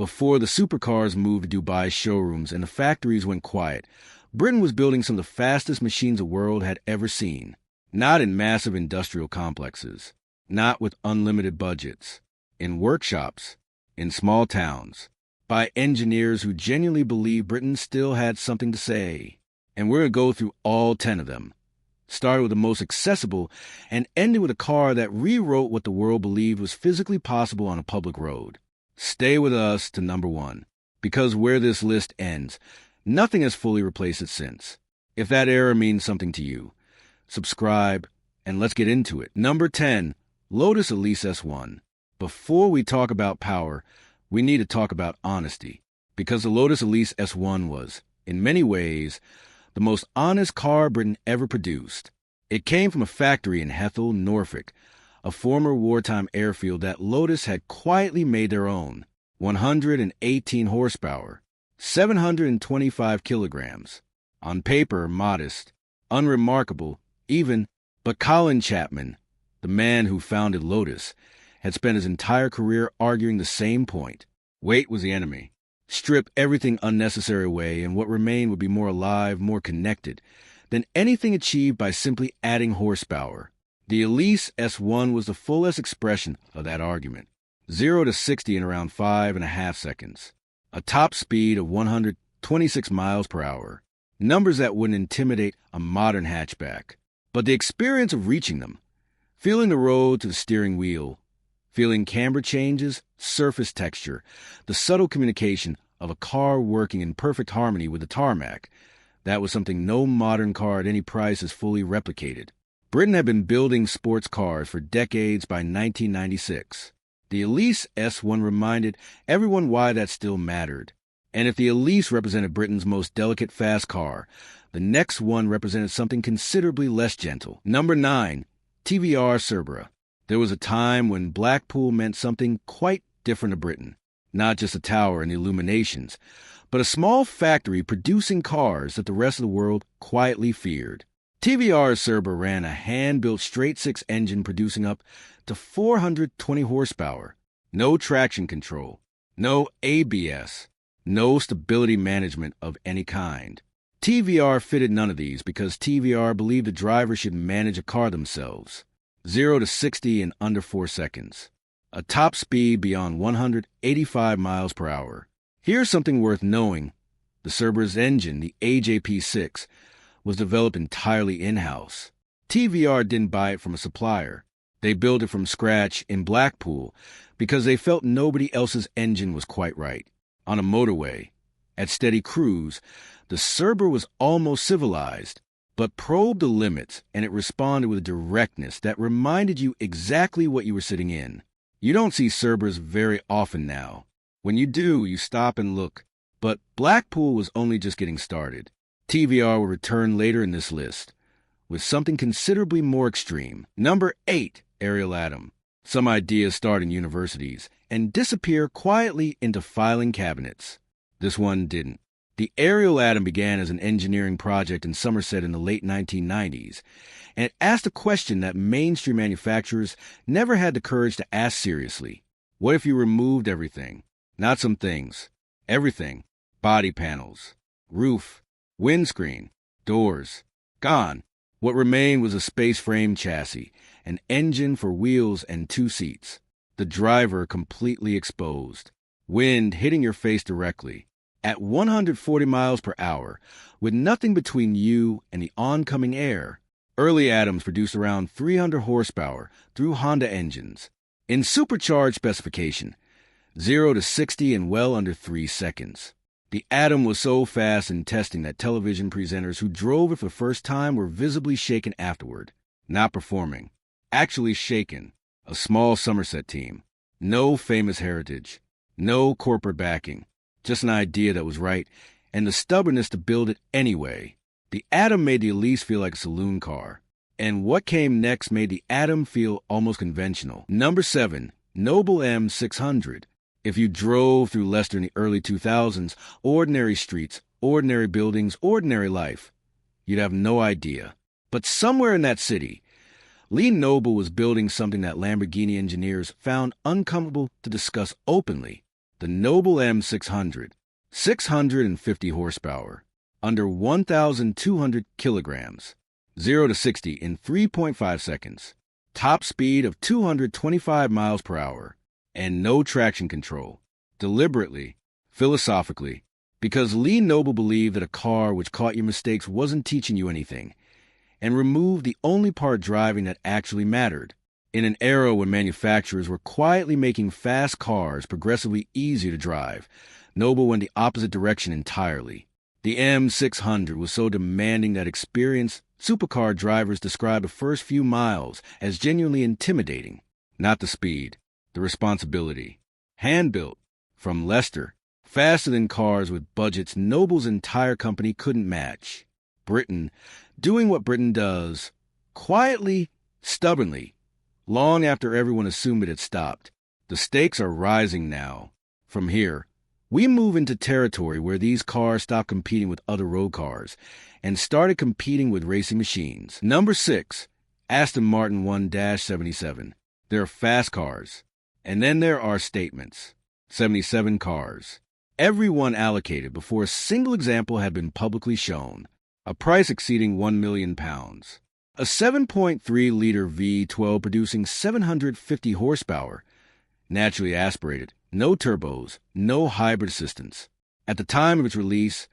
Before the supercars moved to Dubai's showrooms and the factories went quiet, Britain was building some of the fastest machines the world had ever seen. Not in massive industrial complexes, not with unlimited budgets, in workshops, in small towns, by engineers who genuinely believed Britain still had something to say. And we're going to go through all 10 of them. Started with the most accessible and ended with a car that rewrote what the world believed was physically possible on a public road. Stay with us to number 1, because where this list ends, nothing has fully replaced it since. If that era means something to you, subscribe, and let's get into it. Number 10, Lotus Elise S1. Before we talk about power, we need to talk about honesty, because the Lotus Elise S1 was, in many ways, the most honest car Britain ever produced. It came from a factory in Hethel, Norfolk, a former wartime airfield that Lotus had quietly made their own. 118 horsepower, 725 kilograms. On paper, modest, unremarkable, even, but Colin Chapman, the man who founded Lotus, had spent his entire career arguing the same point. Weight was the enemy. Strip everything unnecessary away, and what remained would be more alive, more connected, than anything achieved by simply adding horsepower. The Elise S1 was the fullest expression of that argument. 0 to 60 in around 5.5 seconds. A top speed of 126 miles per hour. Numbers that wouldn't intimidate a modern hatchback. But the experience of reaching them, feeling the road to the steering wheel, feeling camber changes, surface texture, the subtle communication of a car working in perfect harmony with the tarmac, that was something no modern car at any price has fully replicated. Britain had been building sports cars for decades by 1996. The Elise S1 reminded everyone why that still mattered. And if the Elise represented Britain's most delicate fast car, the next one represented something considerably less gentle. Number 9, TVR Cerbera. There was a time when Blackpool meant something quite different to Britain. Not just a tower and the illuminations, but a small factory producing cars that the rest of the world quietly feared. TVR Cerbera ran a hand-built straight-six engine producing up to 420 horsepower. No traction control, no ABS, no stability management of any kind. TVR fitted none of these because TVR believed the driver should manage a car themselves. 0 to 60 in under 4 seconds. A top speed beyond 185 miles per hour. Here's something worth knowing. The Cerbera's engine, the AJP6, was developed entirely in-house. TVR didn't buy it from a supplier. They built it from scratch in Blackpool because they felt nobody else's engine was quite right. On a motorway, at steady cruise, the Cerbera was almost civilized, but probed the limits, and it responded with a directness that reminded you exactly what you were sitting in. You don't see Cerberas very often now. When you do, you stop and look. But Blackpool was only just getting started. TVR will return later in this list, with something considerably more extreme. Number 8, Ariel Atom. Some ideas start in universities and disappear quietly into filing cabinets. This one didn't. The Ariel Atom began as an engineering project in Somerset in the late 1990s, and it asked a question that mainstream manufacturers never had the courage to ask seriously. What if you removed everything? Not some things. Everything. Body panels, roof, windscreen, doors. Gone. What remained was a space-frame chassis, an engine for wheels and 2 seats. The driver completely exposed. Wind hitting your face directly. At 140 miles per hour, with nothing between you and the oncoming air. Early Atoms produced around 300 horsepower through Honda engines. In supercharged specification, 0 to 60 in well under 3 seconds. The Atom was so fast in testing that television presenters who drove it for the first time were visibly shaken afterward. Not performing. Actually shaken. A small Somerset team. No famous heritage. No corporate backing. Just an idea that was right, and the stubbornness to build it anyway. The Atom made the Elise feel like a saloon car. And what came next made the Atom feel almost conventional. Number 7, Noble M600. If you drove through Leicester in the early 2000s, ordinary streets, ordinary buildings, ordinary life, you'd have no idea. But somewhere in that city, Lee Noble was building something that Lamborghini engineers found uncomfortable to discuss openly. the noble M600, 650 horsepower, under 1,200 kilograms, 0 to 60 in 3.5 seconds, top speed of 225 miles per hour, and no traction control. Deliberately, philosophically, because Lee Noble believed that a car which caught your mistakes wasn't teaching you anything, and removed the only part driving that actually mattered. In an era when manufacturers were quietly making fast cars progressively easier to drive, Noble went the opposite direction entirely. The M600 was so demanding that experienced supercar drivers described the first few miles as genuinely intimidating. Not the speed, the responsibility. Hand-built, from Leicester, faster than cars with budgets Noble's entire company couldn't match. Britain, doing what Britain does, quietly, stubbornly, long after everyone assumed it had stopped. The stakes are rising now. From here, we move into territory where these cars stop competing with other road cars and started competing with racing machines. Number 6, Aston Martin 1-77. There are fast cars. And then there are statements. 77 cars. Every one allocated before a single example had been publicly shown. A price exceeding £1 million. A 7.3-liter V12 producing 750 horsepower. Naturally aspirated. No turbos, no hybrid assistance. At the time of its release,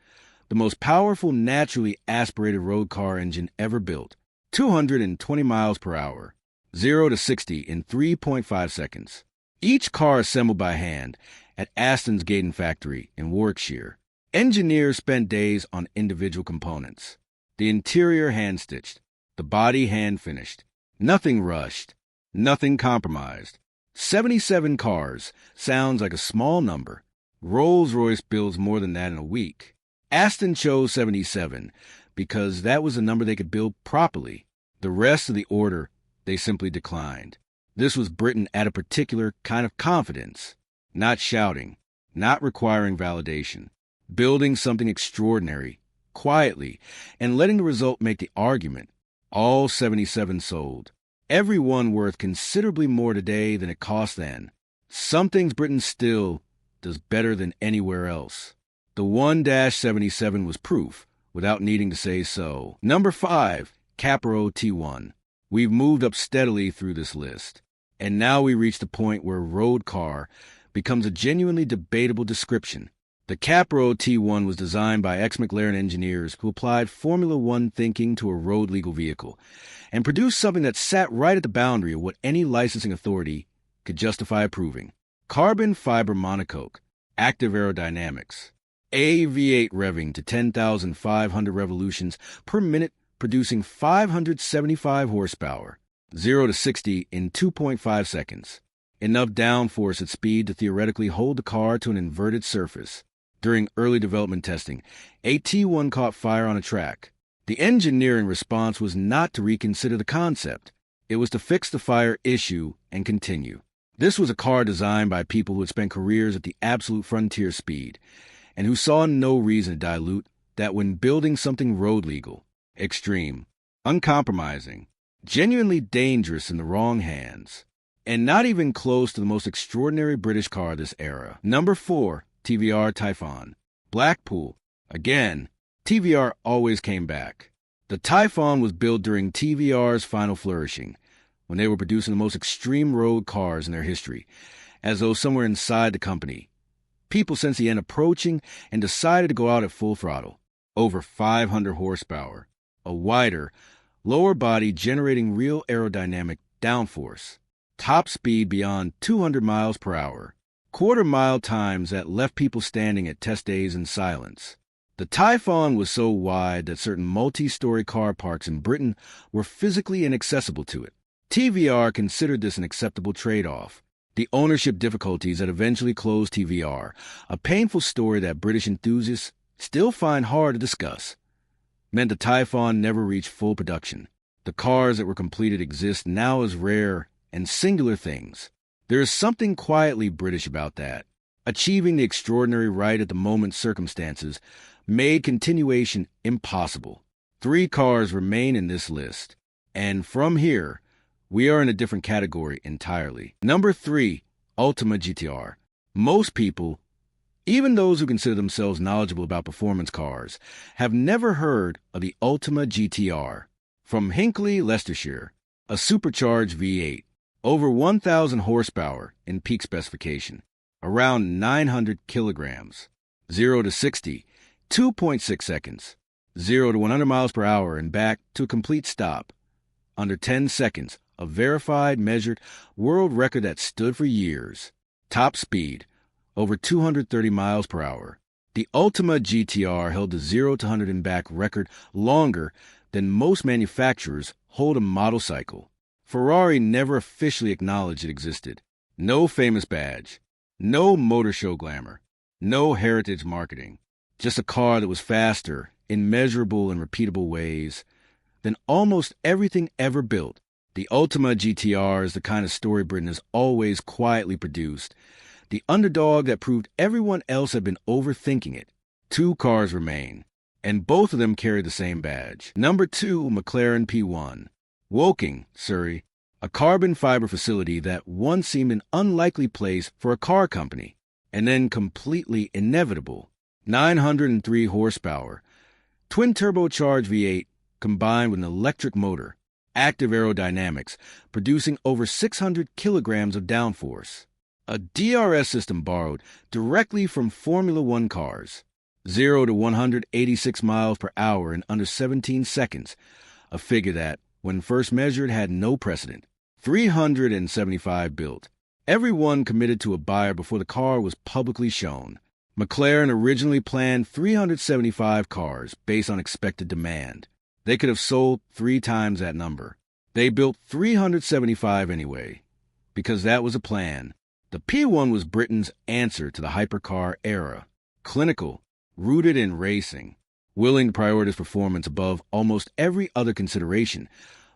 the most powerful naturally aspirated road car engine ever built. 220 miles per hour. 0 to 60 in 3.5 seconds. Each car assembled by hand at Aston's Gaydon factory in Warwickshire. Engineers spent days on individual components. The interior hand-stitched, the body hand-finished. Nothing rushed, nothing compromised. 77 cars sounds like a small number. Rolls-Royce builds more than that in a week. Aston chose 77 because that was the number they could build properly. The rest of the order they simply declined. This was Britain at a particular kind of confidence, not shouting, not requiring validation, building something extraordinary, quietly, and letting the result make the argument. All 77 sold, every one worth considerably more today than it cost then. Some things Britain still does better than anywhere else. The 1-77 was proof, without needing to say so. Number 5, Capro T1. We've moved up steadily through this list, and now we reach the point where road car becomes a genuinely debatable description. The Capro T1 was designed by ex-McLaren engineers who applied Formula One thinking to a road-legal vehicle and produced something that sat right at the boundary of what any licensing authority could justify approving. Carbon fiber monocoque, active aerodynamics, AV8 revving to 10,500 revolutions per minute, producing 575 horsepower, 0 to 60 in 2.5 seconds. Enough downforce at speed to theoretically hold the car to an inverted surface. During early development testing, a T1 caught fire on a track. The engineering response was not to reconsider the concept. It was to fix the fire issue and continue. This was a car designed by people who had spent careers at the absolute frontier speed and who saw no reason to dilute that when building something road legal, extreme, uncompromising, genuinely dangerous in the wrong hands, and not even close to the most extraordinary British car of this era. Number 4, TVR Typhon. Blackpool. Again, TVR always came back. The Typhon was built during TVR's final flourishing, when they were producing the most extreme road cars in their history, as though somewhere inside the company, people sensed the end approaching and decided to go out at full throttle. Over 500 horsepower. A wider, lower body generating real aerodynamic downforce. Top speed beyond 200 miles per hour. Quarter-mile times that left people standing at test days in silence. The Typhon was so wide that certain multi-story car parks in Britain were physically inaccessible to it. TVR considered this an acceptable trade-off. The ownership difficulties that eventually closed TVR, a painful story that British enthusiasts still find hard to discuss, meant the Typhon never reached full production. The cars that were completed exist now as rare and singular things. There is something quietly British about that. Achieving the extraordinary right at the moment's circumstances made continuation impossible. 3 cars remain in this list, and from here, we are in a different category entirely. Number 3, Ultima GTR. Most people, even those who consider themselves knowledgeable about performance cars, have never heard of the Ultima GTR. From Hinckley, Leicestershire, a supercharged V8, over 1,000 horsepower in peak specification, around 900 kilograms, 0 to 60, 2.6 seconds, 0 to 100 miles per hour and back to a complete stop, under 10 seconds, a verified, measured world record that stood for years. Top speed, over 230 miles per hour. The Ultima GTR held the 0 to 100 and back record longer than most manufacturers hold a model cycle. Ferrari never officially acknowledged it existed. No famous badge, no motor show glamour, no heritage marketing. Just a car that was faster, in measurable and repeatable ways, than almost everything ever built. The Ultima GTR is the kind of story Britain has always quietly produced. The underdog that proved everyone else had been overthinking it. 2 cars remain, and both of them carry the same badge. Number 2, McLaren P1. Woking, Surrey, a carbon fiber facility that once seemed an unlikely place for a car company, and then completely inevitable. 903 horsepower, twin-turbocharged V8 combined with an electric motor, active aerodynamics, producing over 600 kilograms of downforce. A DRS system borrowed directly from Formula One cars. 0 to 186 miles per hour in under 17 seconds, a figure that, when first measured, had no precedent. 375 built. Everyone committed to a buyer before the car was publicly shown. McLaren originally planned 375 cars based on expected demand. They could have sold 3 times that number. They built 375 anyway, because that was a plan. The P1 was Britain's answer to the hypercar era. Clinical, rooted in racing, willing to prioritize performance above almost every other consideration,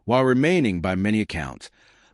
while remaining, by many accounts,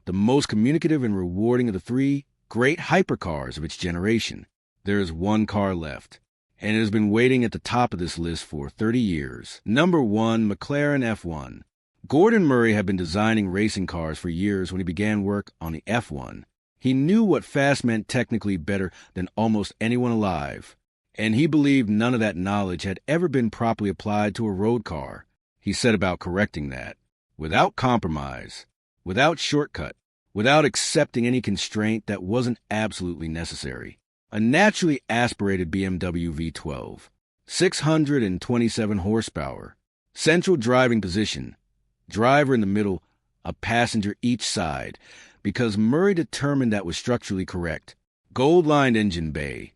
the most communicative and rewarding of the 3 great hypercars of its generation. There is 1 car left, and it has been waiting at the top of this list for 30 years. Number 1, McLaren F1. Gordon Murray had been designing racing cars for years when he began work on the F1. He knew what fast meant technically better than almost anyone alive, and he believed none of that knowledge had ever been properly applied to a road car. He set about correcting that, without compromise, without shortcut, without accepting any constraint that wasn't absolutely necessary. A naturally aspirated BMW V12, 627 horsepower, central driving position, driver in the middle, a passenger each side, because Murray determined that was structurally correct. Gold-lined engine bay,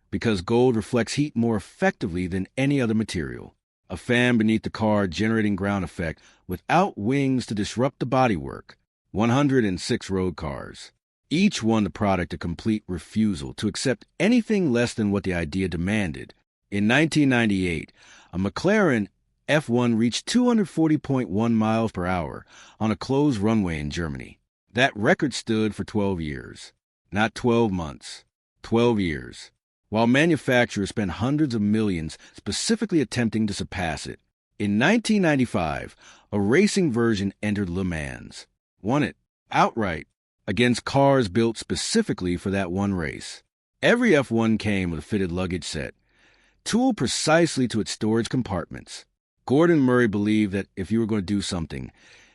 because gold reflects heat more effectively than any other material. A fan beneath the car generating ground effect without wings to disrupt the bodywork. 106 road cars. Each one the product of complete refusal to accept anything less than what the idea demanded. In 1998, a McLaren F1 reached 240.1 miles per hour on a closed runway in Germany. That record stood for 12 years. Not 12 months. 12 years. While manufacturers spent hundreds of millions specifically attempting to surpass it. In 1995, a racing version entered Le Mans. Won it. Outright. Against cars built specifically for that one race. Every F1 came with a fitted luggage set, tooled precisely to its storage compartments. Gordon Murray believed that if you were going to do something,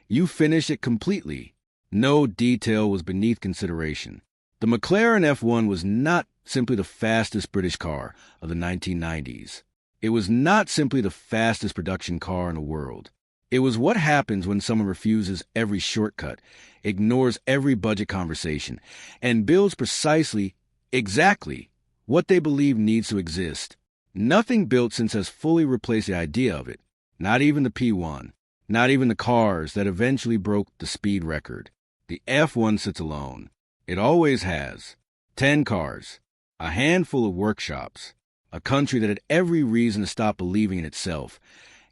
you finished it completely. No detail was beneath consideration. The McLaren F1 was not simply the fastest British car of the 1990s. It was not simply the fastest production car in the world. It was what happens when someone refuses every shortcut, ignores every budget conversation, and builds precisely, exactly, what they believe needs to exist. Nothing built since has fully replaced the idea of it. Not even the P1. Not even the cars that eventually broke the speed record. The F1 sits alone. It always has. 10 cars. A handful of workshops. A country that had every reason to stop believing in itself.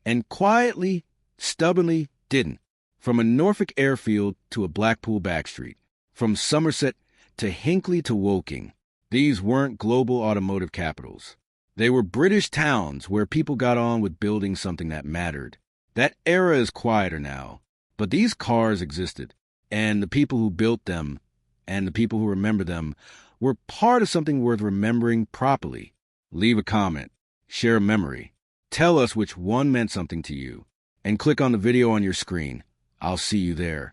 And quietly, stubbornly didn't. From a Norfolk airfield to a Blackpool backstreet. From Somerset to Hinckley to Woking. These weren't global automotive capitals. They were British towns where people got on with building something that mattered. That era is quieter now. But these cars existed. And the people who built them, and the people who remember them, We're part of something worth remembering properly. Leave a comment, share a memory, tell us which one meant something to you, and click on the video on your screen. I'll see you there.